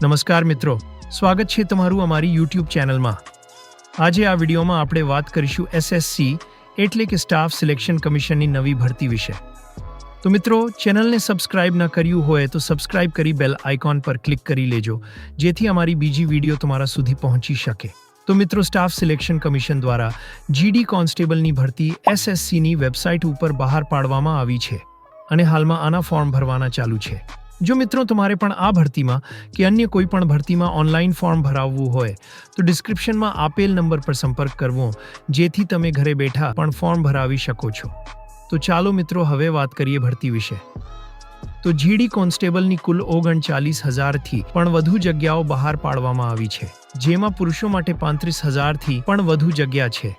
નમસ્કાર મિત્રો, સ્વાગત છે તમારું અમારી YouTube ચેનલમાં। આજે આ વિડીયોમાં આપણે વાત કરીશું SSC એટલે કે સ્ટાફ સિલેક્શન કમિશનની નવી ભરતી વિશે। તો મિત્રો, ચેનલને સબસ્ક્રાઇબ ન કર્યું હોય તો સબસ્ક્રાઇબ કરી બેલ આઇકોન પર ક્લિક કરી લેજો, જેથી અમારી બીજી વિડીયો તમારા સુધી પહોંચી શકે। તો મિત્રો, સ્ટાફ સિલેક્શન કમિશન દ્વારા GD કોન્સ્ટેબલની ભરતી SSCની વેબસાઇટ ઉપર બહાર પાડવામાં આવી છે અને હાલમાં આના ફોર્મ ભરવાના ચાલુ છે। જો મિત્રો તમારે પણ આ ભરતીમાં કે અન્ય કોઈ પણ ભરતીમાં ઓનલાઈન ફોર્મ ભરાવવું હોય તો ડિસ્ક્રિપ્શનમાં આપેલ નંબર પર સંપર્ક કરવો, જેથી તમે ઘરે બેઠા પણ ફોર્મ ભરાવી શકો છો। તો ચાલો મિત્રો, હવે વાત કરીએ ભરતી વિશે। તો GD કોન્સ્ટેબલની કુલ 39,000થી પણ વધુ જગ્યાઓ બહાર પાડવામાં આવી છે, જેમાં પુરુષો માટે 35,000થી પણ વધુ જગ્યા છે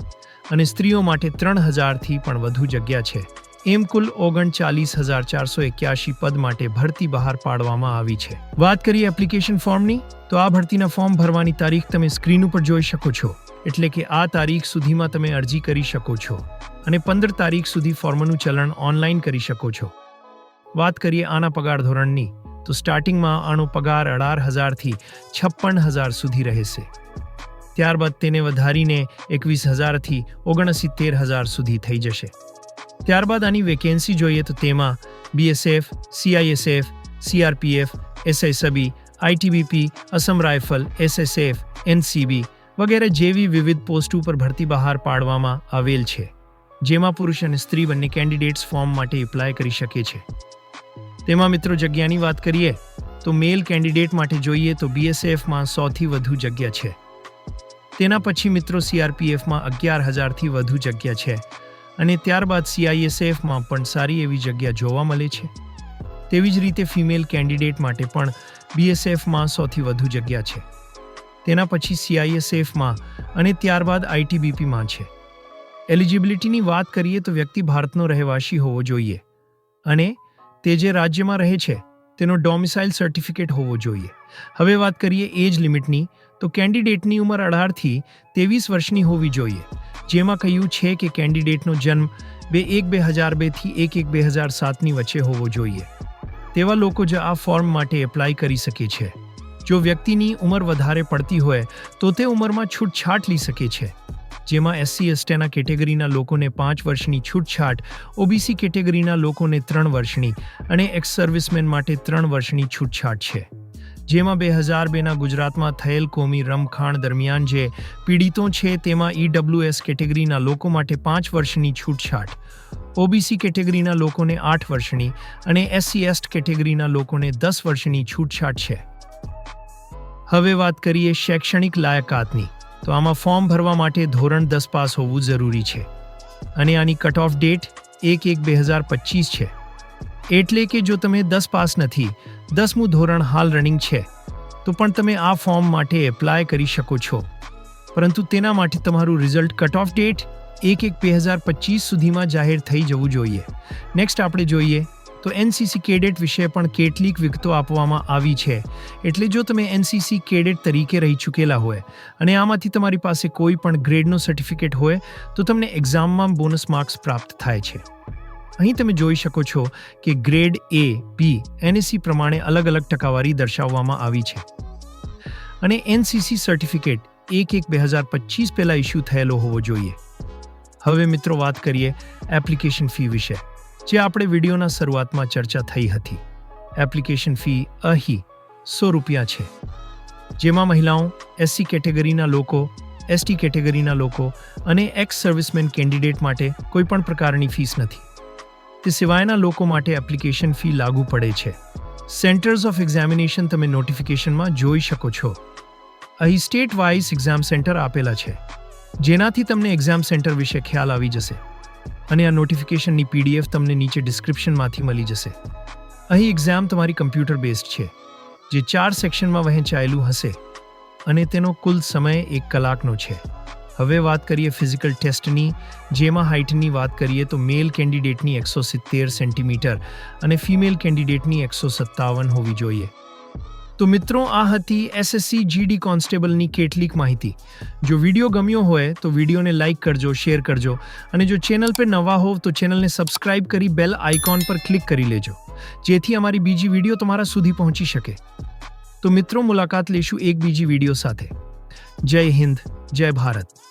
અને સ્ત્રીઓ માટે 3,000થી પણ વધુ જગ્યા છે। એમ કુલ 39,481 પદ માટે ભરતી બહાર પાડવામાં આવી છે। વાત કરીએ એપ્લિકેશન ફોર્મની, તો આ ભરતીના ફોર્મ ભરવાની તારીખ તમે સ્ક્રીન ઉપર જોઈ શકો છો, એટલે કે આ તારીખ સુધીમાં તમે અરજી કરી શકો છો અને 15 તારીખ સુધી ફોર્મનું ચલણ ઓનલાઈન કરી શકો છો। વાત કરીએ આના પગાર ધોરણની, તો સ્ટાર્ટિંગમાં આનો પગાર 18,000થી 56,000 સુધી રહેશે। ત્યારબાદ તેને વધારીને 21,000થી 69,000 સુધી થઈ જશે। ત્યારબાદ આની વેકેન્સી જોઈએ તો તેમાં BSF, CISF, CRPF, SI સબી, ITBP, Assam rifle, SSF, NCB વગેરે જેવી વિવિધ પોસ્ટ ઉપર ભરતી બહાર પાડવામાં આવેલ છે, જેમાં પુરુષ અને સ્ત્રી બંને કેન્ડિડેટ્સ ફોર્મ માટે એપ્લાય કરી શકે છે। તેમાં મિત્રો જગ્યાની વાત કરીએ તો મેલ કેન્ડિડેટ માટે જોઈએ તો BSFમાં 100થી વધુ જગ્યા છે। તેના પછી મિત્રો CRPFમાં 11,000થી વધુ જગ્યા છે અને ત્યારબાદ CISFમાં પણ સારી એવી જગ્યા જોવા મળે છે। તેવી જ રીતે ફિમેલ કેન્ડિડેટ માટે પણ BSFમાં 100થી વધુ જગ્યા છે। તેના પછી CISFમાં અને ત્યારબાદ ITBPમાં છે। એલિજિબિલિટીની વાત કરીએ તો વ્યક્તિ ભારતનો રહેવાસી હોવો જોઈએ અને તે જે રાજ્યમાં રહે છે તેનો ડોમિસાઇલ સર્ટિફિકેટ હોવો જોઈએ। હવે વાત કરીએ એજ લિમિટની, તો કેન્ડિડેટની ઉંમર 18થી 23 વર્ષની હોવી જોઈએ, જેમાં કહ્યું છે કે કેન્ડિડેટનો જન્મ 1/2002થી 1/2007ની વચ્ચે હોવો જોઈએ। તેવા લોકો જ આ ફોર્મ માટે એપ્લાય કરી શકે છે। જો વ્યક્તિની ઉંમર વધારે પડતી હોય તો તે ઉંમરમાં છૂટછાટ લઈ શકે છે, જેમાં SC/STના કેટેગરીના લોકોને 5 વર્ષની છૂટછાટ, OBC કેટેગરીના લોકોને 3 વર્ષની અને એક્સ સર્વિસમેન માટે 3 વર્ષની છૂટછાટ છે। જેમાં 2002ના ગુજરાતમાં થયેલ કોમી રમખાણ દરમિયાન જે પીડિતો છે તેમાં EWS કેટેગરીના લોકો માટે 5 વર્ષની છૂટછાટ, OBC કેટેગરીના લોકોને 8 વર્ષની અને SC/ST કેટેગરીના લોકોને 10 વર્ષની છૂટછાટ છે। હવે વાત કરીએ શૈક્ષણિક લાયકાતની, તો આમાં ફોર્મ ભરવા માટે ધોરણ 10 પાસ હોવું જરૂરી છે અને આની કટ ઓફ ડેટ 1/1/2025 છે। એટલે કે જો તમે 10 પાસ નથી, 10મું ધોરણ હાલ રનિંગ છે, તો પણ તમે આ ફોર્મ માટે એપ્લાય કરી શકો છો, પરંતુ તેના માટે તમારું રિઝલ્ટ કટ ઓફ ડેટ 1/1/2025 સુધીમાં જાહેર થઈ જવું જોઈએ। નેક્સ્ટ આપણે જોઈએ તો NCC કેડેટ વિશે પણ કેટલીક વિગતો આપવામાં આવી છે। એટલે જો તમે NCC કેડેટ તરીકે રહી ચૂકેલા હોય અને આમાંથી તમારી પાસે કોઈ પણ ગ્રેડનો સર્ટિફિકેટ હોય તો તમને એક્ઝામમાં બોનસ માર્ક્સ પ્રાપ્ત થાય છે। અહીં તમે જોઈ શકો છો કે ગ્રેડ A, B, NSC પ્રમાણે અલગ અલગ ટકાવારી દર્શાવવામાં આવી છે અને NCC સર્ટિફિકેટ 1/1/2025 પહેલા ઇસ્યુ થયેલો હોવો જોઈએ। હવે મિત્રો વાત કરીએ એપ્લિકેશન ફી વિશે, જે આપણે વિડીયોના શરૂઆતમાં ચર્ચા થઈ હતી। એપ્લિકેશન ફી અહીં ₹100 છે, જેમાં મહિલાઓ, SC કેટેગરીના લોકો, ST કેટેગરીના લોકો અને એક્સ સર્વિસમેન કેન્ડિડેટ માટે કોઈપણ પ્રકારની ફીસ નથી। તે સિવાયના લોકો માટે એપ્લિકેશન ફી લાગુ પડે છે। સેન્ટર્સ ઓફ એક્ઝામિનેશન તમે નોટિફિકેશનમાં જોઈ શકો છો। અહીં સ્ટેટ વાઇઝ એક્ઝામ સેન્ટર આપેલા છે, જેનાથી તમને એક્ઝામ સેન્ટર વિશે ખ્યાલ આવી જશે અને આ નોટિફિકેશનની PDF તમને નીચે ડિસ્ક્રિપ્શનમાંથી મળી જશે। અહીં એક્ઝામ તમારી કમ્પ્યુટર બેઝડ છે, જે 4 સેક્શનમાં વહેંચાયેલું હશે અને તેનો કુલ સમય 1 કલાકનો છે। હવે વાત કરીએ ફિઝિકલ ટેસ્ટની, જેમાં હાઇટની વાત કરીએ તો મેલ કેન્ડિડેટની 170 સેન્ટીમીટર અને ફિમેલ કેન્ડિડેટની 157 હોવી જોઈએ। તો મિત્રો, આ હતી SSC GD કોન્સ્ટેબલની કેટલીક માહિતી। જો વિડીયો ગમ્યો હોય તો વિડીયોને લાઇક કરજો, શેર કરજો અને જો ચેનલ પર નવા હોવ તો ચેનલને સબસ્ક્રાઇબ કરી બેલ આઇકોન પર ક્લિક કરી લેજો, જેથી અમારી બીજી વિડીયો તમારા સુધી પહોંચી શકે। તો મિત્રો મુલાકાત લેશું એક બીજી વિડીયો સાથે. જય હિન્દ, જય ભારત.